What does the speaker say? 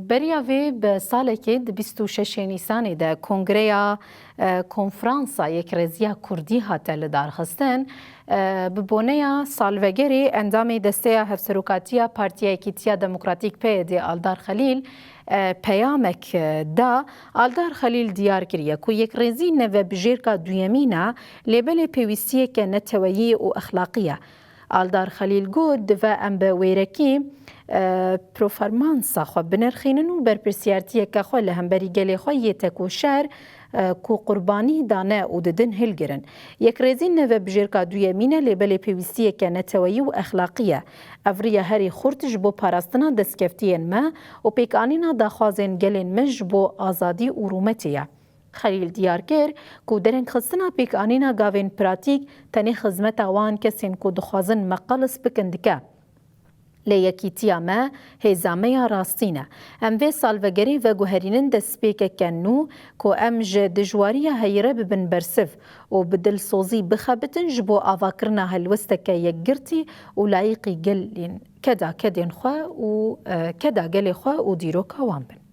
بریاوی به سال که 26 نیسان ده کنگره کنفرانسا یک رزیا کردی هاتل دارخستن ببونه سالوگری اندام دسته هفسروکاتیا پارتیا اکیتیا دموکراتیک پیده آلدار خلیل پیامک دا آلدار خلیل دیار کریه که یک رزی نوه بجیرکا دویمینه لیبل پیویستیه که نتویی و اخلاقیه. آلدار خلیل گود و ام به ویرکی پروفرمانسا خو بنرخینن و برپرسیارتیه که خو لهمبری گلی خو یتکو شهر کو قربانی دانه و ددن هلگرن یک رزین نوه بجیرکا دویمینه لیبل پیویستیه که نتویی و اخلاقیه افریه هری خورتش بو پاراستنا دستکفتین ما و پیکانینا داخوازین گلین مج بو آزادی و رومتیه. خلیل دیار کر کو درن خستنا پیکانینا گاوین پراتیک تنی خدمت وان کسین کو دخوازن مقالس بکندکه لیکیتیا ما هزامه راستینه ام وی سالوگری و گوهرینن دسپیک کنو کو ام ج دجواری هیره ببن برسف و بدل سوزی بخبتن جبو آواکرنا هلوستک یک گرتی و لایقی گلین کدا کدین خوا و کدا گلی خوا و دیرو کوان بن